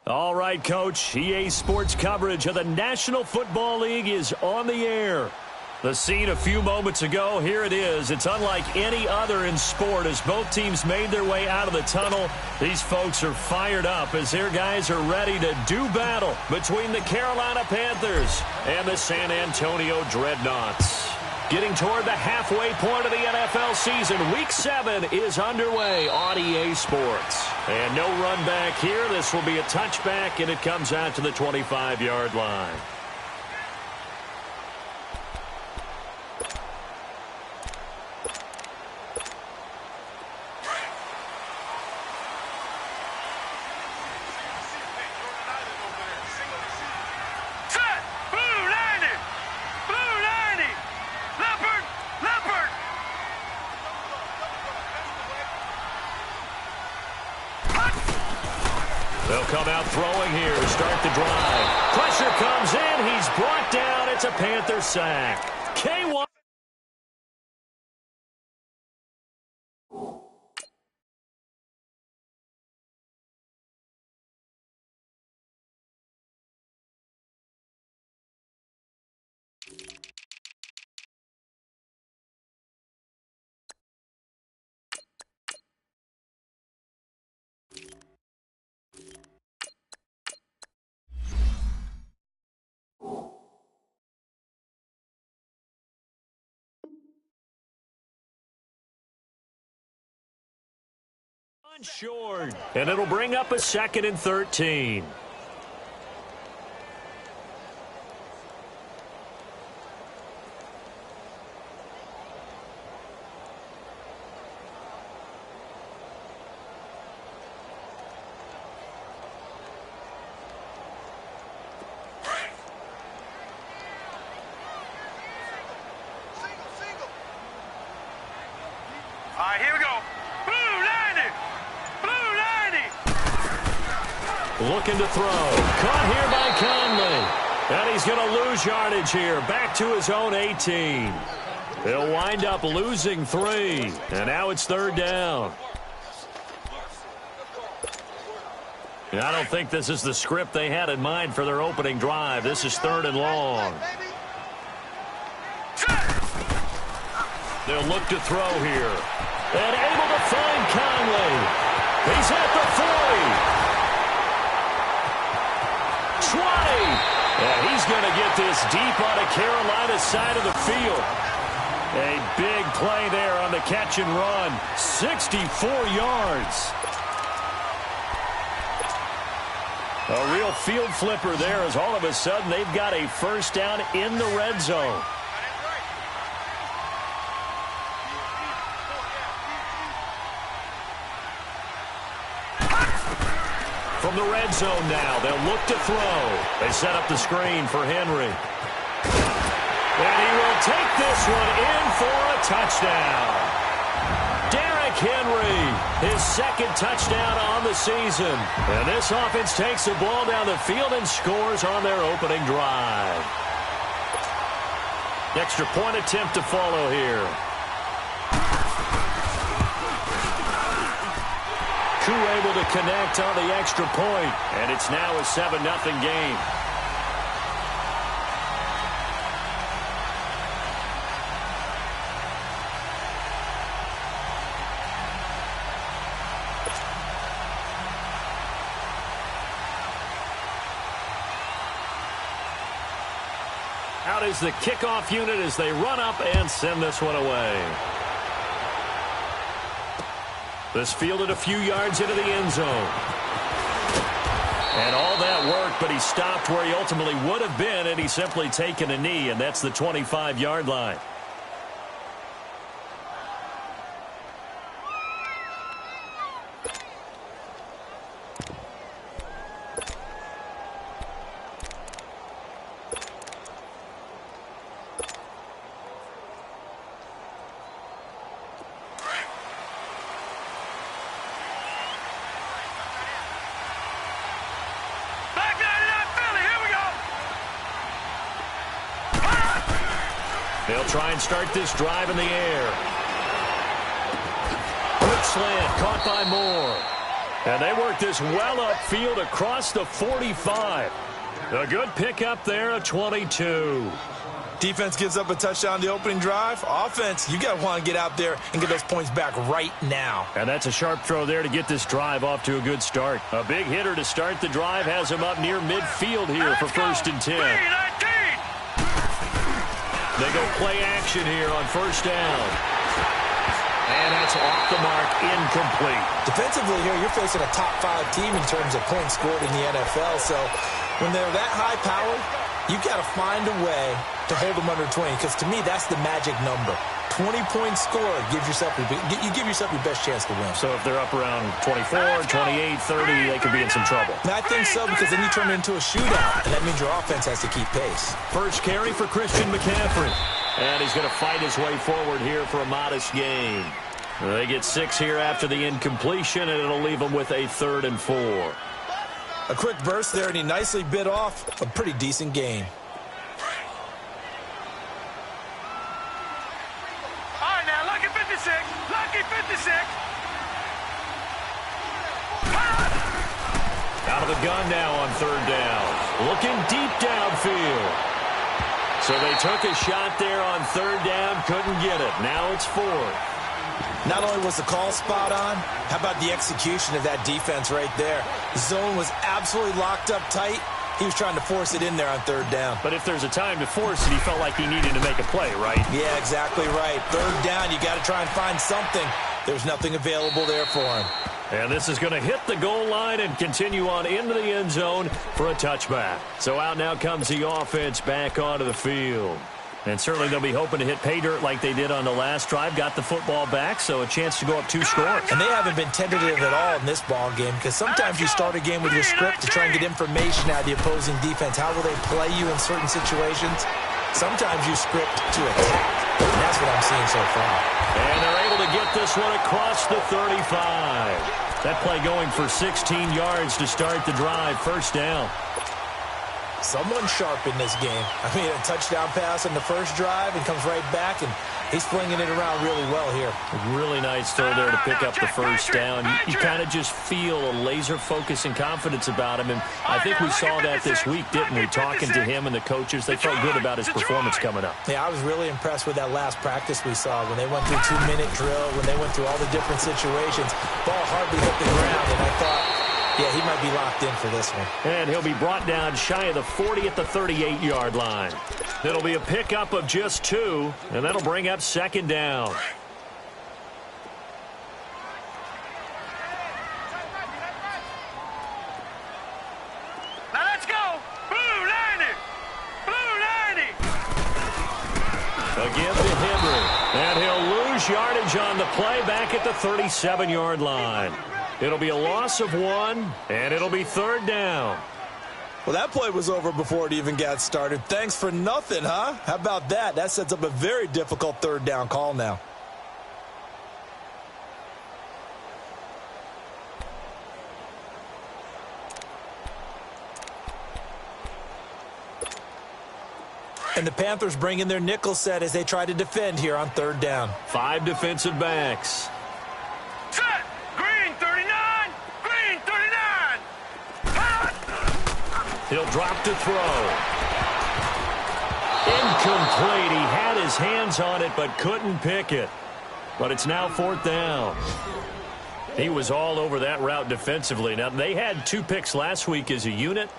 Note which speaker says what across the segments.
Speaker 1: All right, Coach. EA Sports coverage of the National Football League is on the air. The scene a few moments ago, here it is. It's unlike any other in sport as both teams made their way out of the tunnel. These folks are fired up as their guys are ready to do battle between the Carolina Panthers and the San Antonio Dreadnoughts. Getting toward the halfway point of the NFL season, Week 7 is underway on EA Sports. And no run back here. This will be a touchback, and it comes out to the 25-yard line. They'll come out throwing here, start the drive. Pressure comes in, he's brought down. It's a Panther sack. K1. Short, and it'll bring up a 2nd and 13.
Speaker 2: All right, here we go.
Speaker 1: Looking to throw. Caught here by Conley. And he's going to lose yardage here. Back to his own 18. He'll wind up losing 3. And now it's 3rd down. And I don't think this is the script they had in mind for their opening drive. This is 3rd and long. They'll look to throw here. And able to find Conley. He's at the 40. 20. And he's going to get this deep on the Carolina side of the field. A big play there on the catch and run. 64 yards. A real field flipper there as all of a sudden they've got a 1st down in the red zone. From the red zone now, they'll look to throw. They set up the screen for Henry. And he will take this one in for a touchdown. Derrick Henry, his 2nd touchdown on the season. And this offense takes the ball down the field and scores on their opening drive. Extra point attempt to follow here. Able to connect on the extra point, and it's now a 7-0 game. Out is the kickoff unit as they run up and send this one away. This fielded a few yards into the end zone. And all that work, but he stopped where he ultimately would have been, and he's simply taken a knee, and that's the 25-yard line. They'll try and start this drive in the air. Quick slant, caught by Moore. And they work this well upfield across the 45. A good pickup there, a 22.
Speaker 2: Defense gives up a touchdown the opening drive. Offense, you got to want to get out there and get those points back right now.
Speaker 1: And that's a sharp throw there to get this drive off to a good start. A big hitter to start the drive has him up near midfield here for 1st and 10. They go play action here on 1st down. And that's off the mark, incomplete.
Speaker 2: Defensively here, you're facing a top 5 team in terms of points scored in the NFL. So when they're that high powered, you've got to find a way to hold them under 20, because to me, that's the magic number. 20-point score gives yourself you give yourself your best chance to win.
Speaker 1: So if they're up around 24, 28, 30, they could be in some trouble.
Speaker 2: And I think so, because then you turn it into a shootout, and that means your offense has to keep pace.
Speaker 1: First carry for Christian McCaffrey. And he's going to fight his way forward here for a modest gain. They get 6 here after the incompletion, and it'll leave them with a 3rd and 4.
Speaker 2: A quick burst there, and he nicely bit off a pretty decent gain.
Speaker 3: All right, now, lucky 56. Lucky 56.
Speaker 1: Out of the gun now on 3rd down. Looking deep downfield. So they took a shot there on 3rd down, couldn't get it. Now it's 4th.
Speaker 2: Not only was the call spot on, how about the execution of that defense right there? The zone was absolutely locked up tight. He was trying to force it in there on 3rd down.
Speaker 1: But if there's a time to force it, he felt like he needed to make a play, right?
Speaker 2: Yeah, exactly right. 3rd down, you got to try and find something. There's nothing available there for him.
Speaker 1: And this is going to hit the goal line and continue on into the end zone for a touchback. So out now comes the offense back onto the field. And certainly they'll be hoping to hit pay dirt like they did on the last drive. Got the football back, so a chance to go up 2 scores.
Speaker 2: And they haven't been tentative at all in this ball game, because sometimes you start a game with your script to try and get information out of the opposing defense. How will they play you in certain situations? Sometimes you script to attack. And that's what I'm seeing so far.
Speaker 1: And they're able to get this one across the 35. That play going for 16 yards to start the drive. 1st down.
Speaker 2: Someone sharp in this game. I mean, a touchdown pass on the first drive and comes right back, and he's flinging it around really well here.
Speaker 1: A really nice throw there to pick up the 1st down. You kind of just feel a laser focus and confidence about him, and I think we saw that this week, didn't we? Talking to him and the coaches, they felt good about his performance coming up.
Speaker 2: Yeah, I was really impressed with that last practice we saw when they went through 2-minute drill, when they went through all the different situations. Ball hardly hit the ground, and I thought, yeah, he might be locked in for this one.
Speaker 1: And he'll be brought down shy of the 40 at the 38-yard line. It'll be a pickup of just 2, and that'll bring up 2nd down.
Speaker 3: Now let's go. Blue 90. Blue 90.
Speaker 1: Again to Henry. And he'll lose yardage on the play back at the 37-yard line. It'll be a loss of 1, and it'll be 3rd down.
Speaker 2: Well, that play was over before it even got started. Thanks for nothing, huh? How about that? That sets up a very difficult 3rd down call now. And the Panthers bring in their nickel set as they try to defend here on 3rd down.
Speaker 1: 5 defensive backs.
Speaker 3: Set. Green 39. Green 39.
Speaker 1: He'll drop to throw. Incomplete. He had his hands on it but couldn't pick it. But it's now 4th down. He was all over that route defensively. Now, they had 2 picks last week as a unit.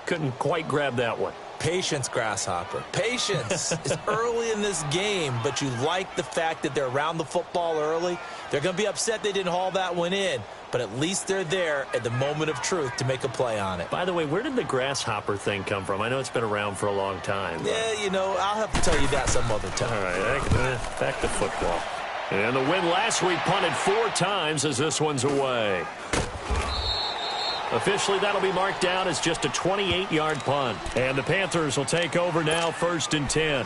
Speaker 1: Couldn't quite grab that one.
Speaker 2: Patience, Grasshopper. Patience is early in this game, but you like the fact that they're around the football early. They're going to be upset they didn't haul that one in, but at least they're there at the moment of truth to make a play on it.
Speaker 1: By the way, where did the grasshopper thing come from? I know it's been around for a long time.
Speaker 2: Yeah, you know, I'll have to tell you that some other time.
Speaker 1: All right, back to football. And the win last week punted 4 times as this one's away. Officially, that'll be marked down as just a 28-yard punt. And the Panthers will take over now, 1st and 10.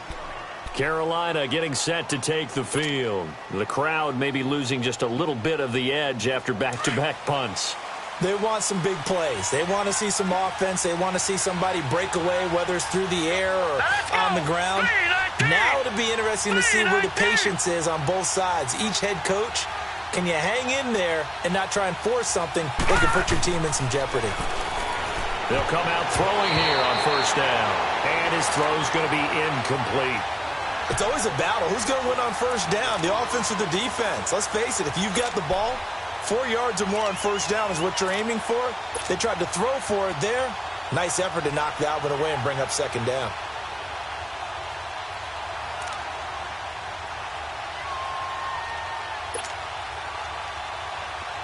Speaker 1: Carolina getting set to take the field. The crowd may be losing just a little bit of the edge after back-to-back punts.
Speaker 2: They want some big plays. They want to see some offense. They want to see somebody break away, whether it's through the air or on the ground. Now it'll be interesting to see where the patience is on both sides. Each head coach Can you hang in there and not try and force something that could put your team in some jeopardy?
Speaker 1: They'll come out throwing here on first down. And his throw's going to be incomplete.
Speaker 2: It's always a battle. Who's going to win on first down, the offense or the defense? Let's face it, if you've got the ball, 4 yards or more on first down is what you're aiming for. They tried to throw for it there. Nice effort to knock that one away and bring up second down.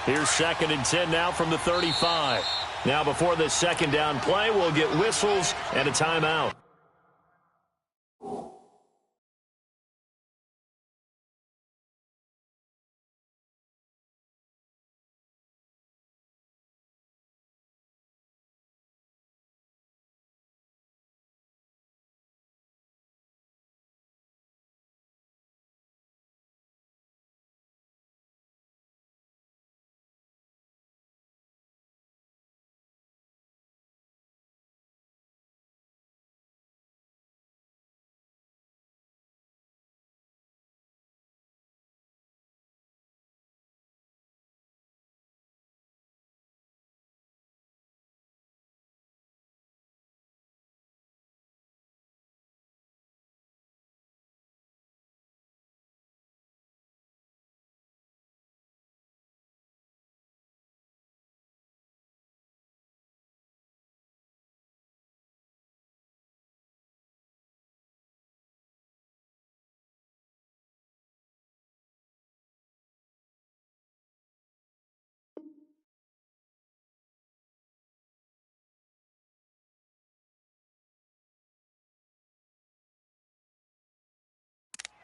Speaker 1: Here's 2nd and 10 now from the 35. Now before this second down play, we'll get whistles and a timeout.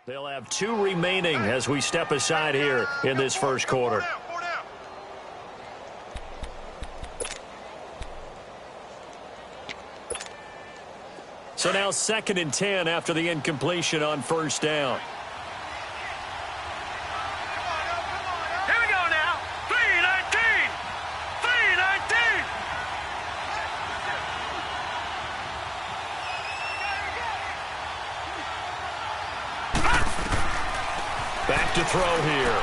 Speaker 1: They'll have 2 remaining as we step aside here in this first quarter. So now 2nd and 10 after the incompletion on first down.
Speaker 3: Here we go now. 3-19. 3-19.
Speaker 1: Back to throw here.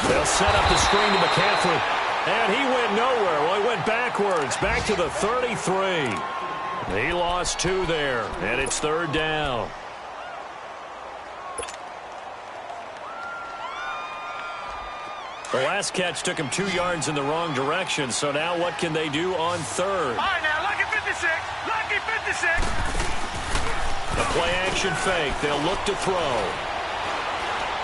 Speaker 1: They'll set up the screen to McCaffrey. And he went nowhere. Well, he went backwards. Back to the 33. He lost 2 there. And it's 3rd down. The last catch took him 2 yards in the wrong direction. So now what can they do on 3rd?
Speaker 3: All right, now, lucky 56. Lucky 56.
Speaker 1: A play-action fake. They'll look to throw.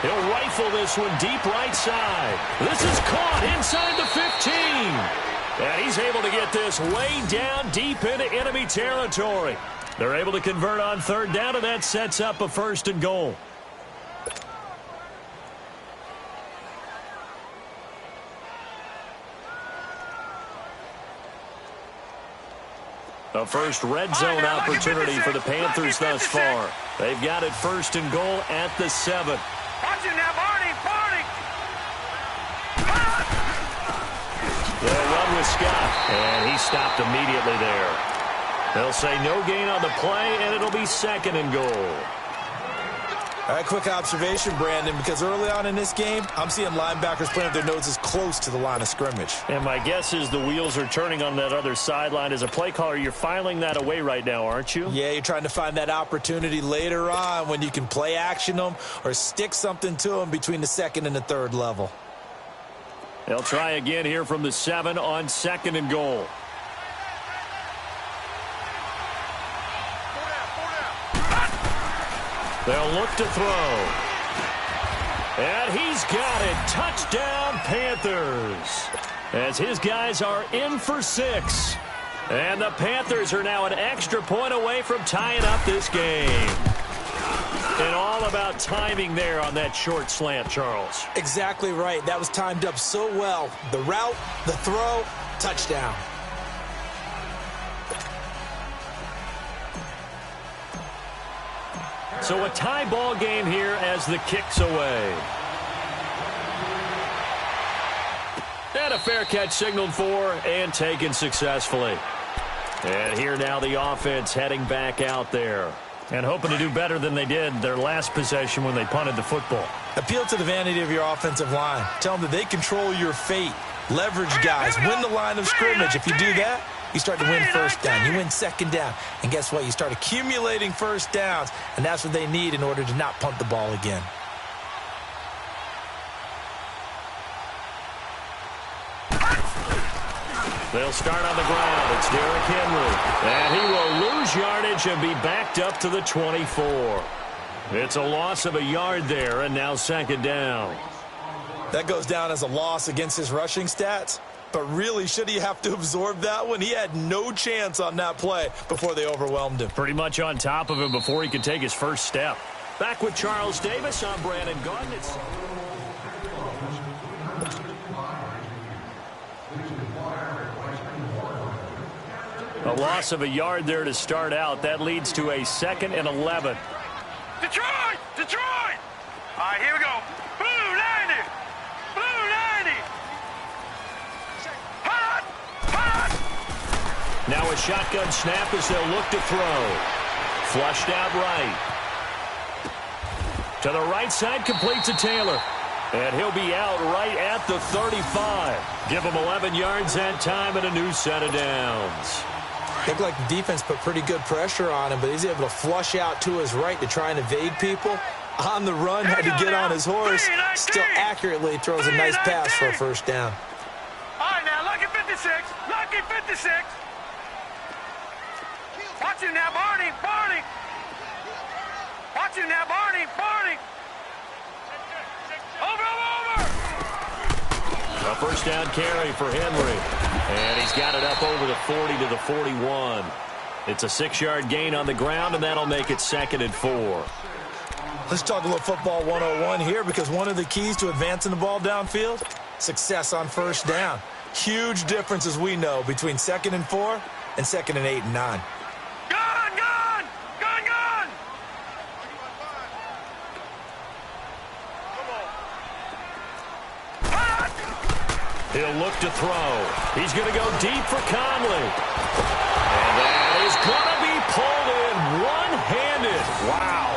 Speaker 1: He'll rifle this one deep right side. This is caught inside the 15. And he's able to get this way down deep into enemy territory. They're able to convert on 3rd down, and that sets up a 1st and goal. A first red zone opportunity for the Panthers thus far. They've got it 1st and goal at the 7.
Speaker 3: Watch it now, Barney. Barney.
Speaker 1: They'll run with Scott, and he stopped immediately there. They'll say no gain on the play, and it'll be 2nd and goal.
Speaker 2: All right, quick observation, Brandon, because early on in this game, I'm seeing linebackers playing with their noses close to the line of scrimmage.
Speaker 1: And my guess is the wheels are turning on that other sideline. As a play caller, you're filing that away right now, aren't you?
Speaker 2: Yeah, you're trying to find that opportunity later on when you can play action them or stick something to them between the 2nd and the 3rd level.
Speaker 1: They'll try again here from the 7 on 2nd and goal. They'll look to throw. And he's got it. Touchdown, Panthers. As his guys are in for 6. And the Panthers are now an extra point away from tying up this game. And all about timing there on that short slant, Charles.
Speaker 2: Exactly right. That was timed up so well. The route, the throw, touchdown.
Speaker 1: So a tie ball game here as the kick's away. And a fair catch signaled for and taken successfully. And here now the offense heading back out there. And hoping to do better than they did their last possession when they punted the football.
Speaker 2: Appeal to the vanity of your offensive line. Tell them that they control your fate. Leverage guys. Win the line of scrimmage. If you do that, you start to win first down. You win second down. And guess what? You start accumulating first downs. And that's what they need in order to not punt the ball again.
Speaker 1: They'll start on the ground. It's Derrick Henry. And he will lose yardage and be backed up to the 24. It's a loss of a yard there, and now second down.
Speaker 2: That goes down as a loss against his rushing stats. But really, should he have to absorb that one? He had no chance on that play before they overwhelmed him.
Speaker 1: Pretty much on top of him before he could take his first step. Back with Charles Davis, I'm Brandon Gaudin. A loss of a yard there to start out. That leads to a 2nd and 11.
Speaker 3: Detroit! Detroit! All right, here we go. Blue 90! Blue 90! Hot! Hot!
Speaker 1: Now a shotgun snap as they'll look to throw. Flushed out right. To the right side, complete to Taylor. And he'll be out right at the 35. Give him 11 yards that time and a new set of downs.
Speaker 2: Looked like the defense put pretty good pressure on him, but he's able to flush out to his right to try and evade people. On the run, had to get on his horse. Still accurately throws a nice pass for a first down.
Speaker 3: All right, now, lucky 56. Lucky 56. Watch him now, Barney. Barney. Watch him now, Barney. Barney. Over.
Speaker 1: A first down carry for Henry. And he's got it up over the 40 to the 41. It's a 6-yard gain on the ground, and that'll make it 2nd and 4.
Speaker 2: Let's talk a little football 101 here, because one of the keys to advancing the ball downfield, success on first down. Huge difference, as we know, between 2nd and 4 and 2nd and 8 and 9.
Speaker 3: Gone, gone, gone, gone.
Speaker 1: He'll look to throw. He's going to go deep for Conley. And that is going to be pulled in one-handed. Wow.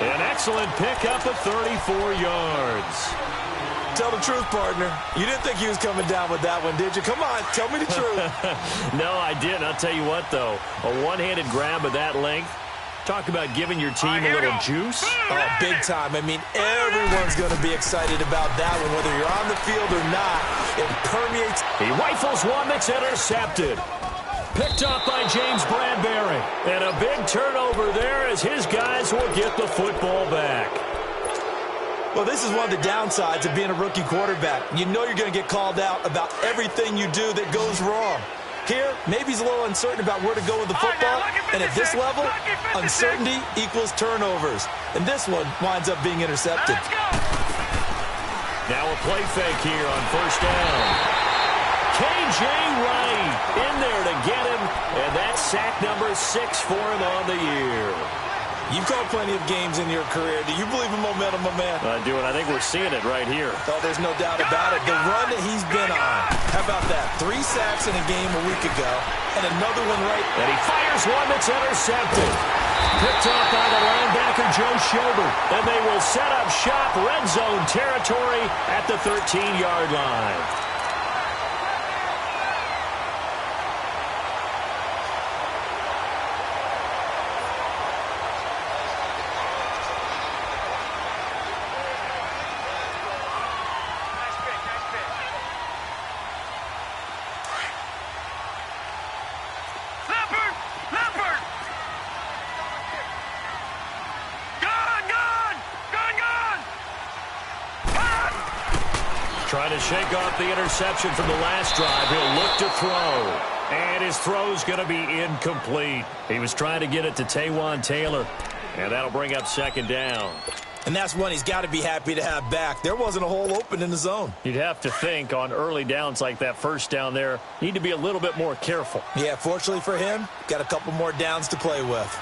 Speaker 1: An excellent pickup of 34 yards.
Speaker 2: Tell the truth, partner. You didn't think he was coming down with that one, did you? Come on, tell me the truth.
Speaker 1: No, I didn't. I'll tell you what, though. A one-handed grab of that length. Talk about giving your team a little juice.
Speaker 2: Oh, big time. I mean, everyone's going to be excited about that one, whether you're on the field or not. It permeates.
Speaker 1: He rifles one that's intercepted. Picked up by James Bradbury. And a big turnover there as his guys will get the football back.
Speaker 2: Well, this is one of the downsides of being a rookie quarterback. You know you're going to get called out about everything you do that goes wrong. Here, maybe he's a little uncertain about where to go with the football, and at this level, uncertainty equals turnovers. And this one winds up being intercepted.
Speaker 1: Now a play fake here on first down. K.J. Wright in there to get him, and that's sack number 6 for him on the year.
Speaker 2: You've called plenty of games in your career. Do you believe in momentum, my man?
Speaker 1: I do, and I think we're seeing it right here.
Speaker 2: Oh, there's no doubt about it. The run that he's been on. How about that? 3 sacks in a game a week ago, and another one right.
Speaker 1: And he fires one that's intercepted. Picked off by the linebacker, Joe Schobert. And they will set up shop, red zone territory at the 13-yard line. Trying to shake off the interception from the last drive. He'll look to throw. And his throw's going to be incomplete. He was trying to get it to Taywan Taylor. And that'll bring up second down.
Speaker 2: And that's one he's got to be happy to have back. There wasn't a hole open in the zone.
Speaker 1: You'd have to think on early downs like that first down there, need to be a little bit more careful.
Speaker 2: Yeah, fortunately for him, got a couple more downs to play with.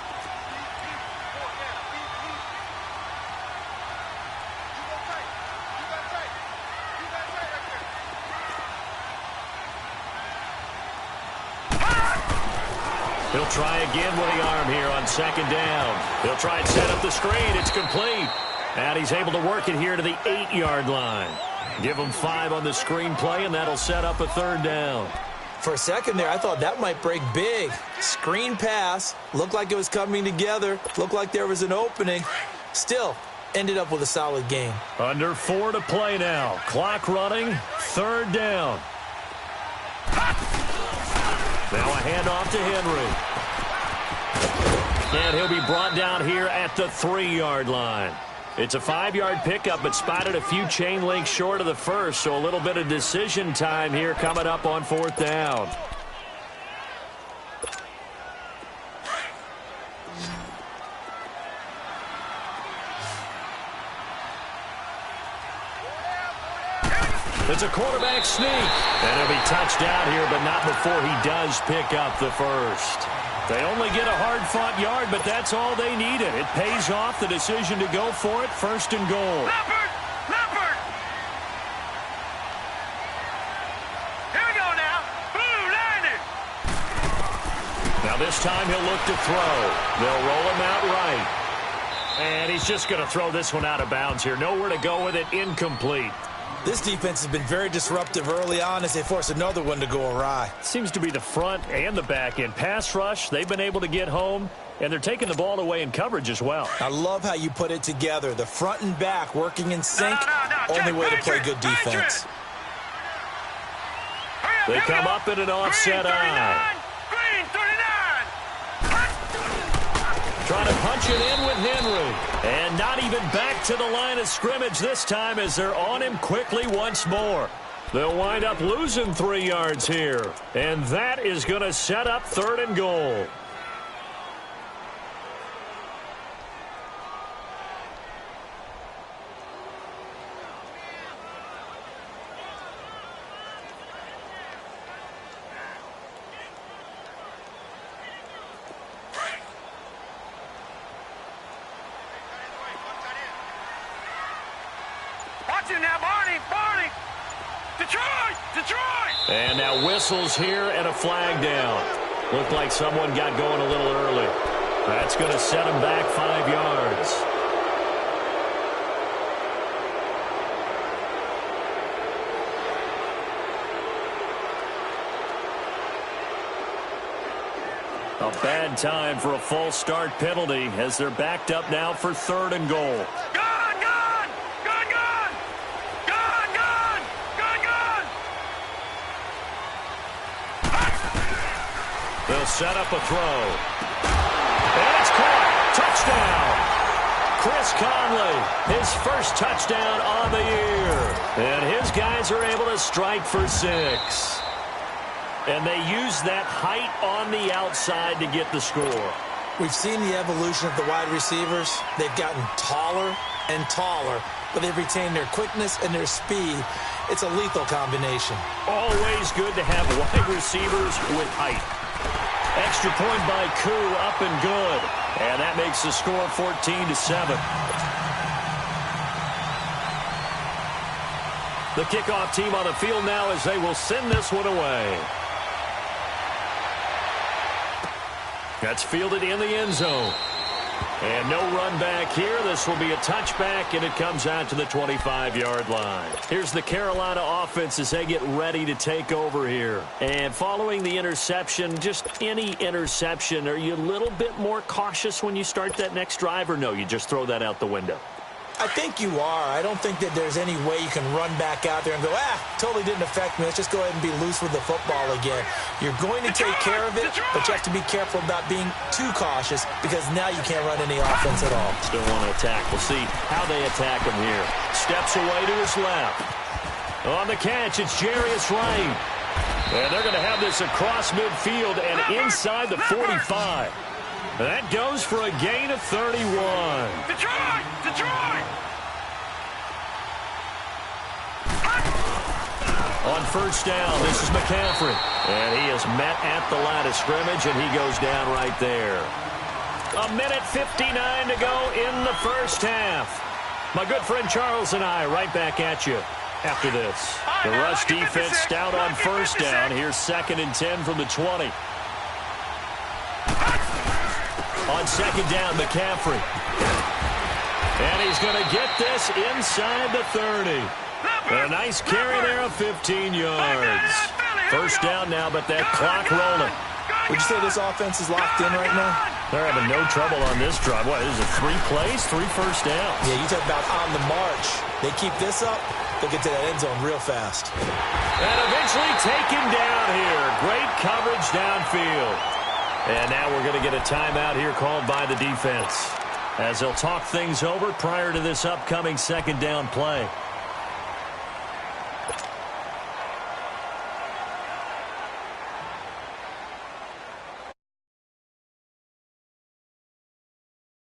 Speaker 1: He'll try again with the arm here on second down. He'll try and set up the screen. It's complete. And he's able to work it here to the 8-yard line. Give him 5 on the screen play, and that'll set up a third down.
Speaker 2: For a second there, I thought that might break big. Screen pass. Looked like it was coming together. Looked like there was an opening. Still, ended up with a solid game.
Speaker 1: Under 4 to play now. Clock running. Third down. Now a handoff to Henry. And he'll be brought down here at the 3-yard line. It's a 5-yard pickup, but spotted a few chain links short of the first, so a little bit of decision time here coming up on 4th down. It's a quarterback sneak. And he'll be touched down here, but not before he does pick up the first. They only get a hard-fought yard, but that's all they needed. It pays off the decision to go for it, 1st and goal.
Speaker 3: Leopard! Leopard! Here we go now. Blue, 90.
Speaker 1: Now this time he'll look to throw. They'll roll him out right. And he's just going to throw this one out of bounds here. Nowhere to go with it, incomplete.
Speaker 2: This defense has been very disruptive early on as they force another one to go awry.
Speaker 1: Seems to be the front and the back end. Pass rush, they've been able to get home, and they're taking the ball away in coverage as well.
Speaker 2: I love how you put it together. The front and back working in sync. Only way to play good defense.
Speaker 1: They come up in an offset eye.
Speaker 3: Green, 39.
Speaker 1: Trying to punch it in with Henry. And not even back to the line of scrimmage this time as they're on him quickly once more. They'll wind up losing 3 yards here. And that is going to set up 3rd and goal.
Speaker 3: Now, Barney! Detroit!
Speaker 1: And now whistles here and a flag down. Looked like someone got going a little early. That's going to set him back 5 yards. A bad time for a false start penalty as they're backed up now for 3rd and goal. They'll set up a throw. And it's caught. Touchdown. Chris Conley, his first touchdown on the year. And his guys are able to strike for 6. And they use that height on the outside to get the score.
Speaker 2: We've seen the evolution of the wide receivers. They've gotten taller and taller, but they've retained their quickness and their speed. It's a lethal combination.
Speaker 1: Always good to have wide receivers with height. Extra point by Koo, up and good. And that makes the score 14-7. The kickoff team on the field now as they will send this one away. That's fielded in the end zone. And no run back here. This will be a touchback, and it comes out to the 25-yard line. Here's the Carolina offense as they get ready to take over here. And following the interception, just any interception, are you a little bit more cautious when you start that next drive, or no, you just throw that out the window?
Speaker 2: I think you are. I don't think that there's any way you can run back out there and go, totally didn't affect me. Let's just go ahead and be loose with the football again. You're going to take care of it, but you have to be careful about being too cautious because now you can't run any offense at all.
Speaker 1: Still want to attack. We'll see how they attack him here. Steps away to his left. On the catch, it's Jarius Wright. And they're going to have this across midfield and inside the 45. That goes for a gain of 31.
Speaker 3: Detroit!
Speaker 1: On first down, this is McCaffrey. And he is met at the line of scrimmage, and he goes down right there. 1:59 to go in the first half. My good friend Charles and I right back at you after this. The rush defense stout on first down. Here's 2nd and 10 from the 20. on second down, McCaffrey. And he's going to get this inside the 30. And a nice carry there of 15 yards. First down now, but that clock rolling.
Speaker 2: Would you say this offense is locked in right now?
Speaker 1: They're having no trouble on this drive. What, is it 3 plays, 3 first downs?
Speaker 2: Yeah, you talk about on the march. They keep this up, they'll get to that end zone real fast.
Speaker 1: And eventually taken down here. Great coverage downfield. And now we're going to get a timeout here called by the defense, as they'll talk things over prior to this upcoming second down play.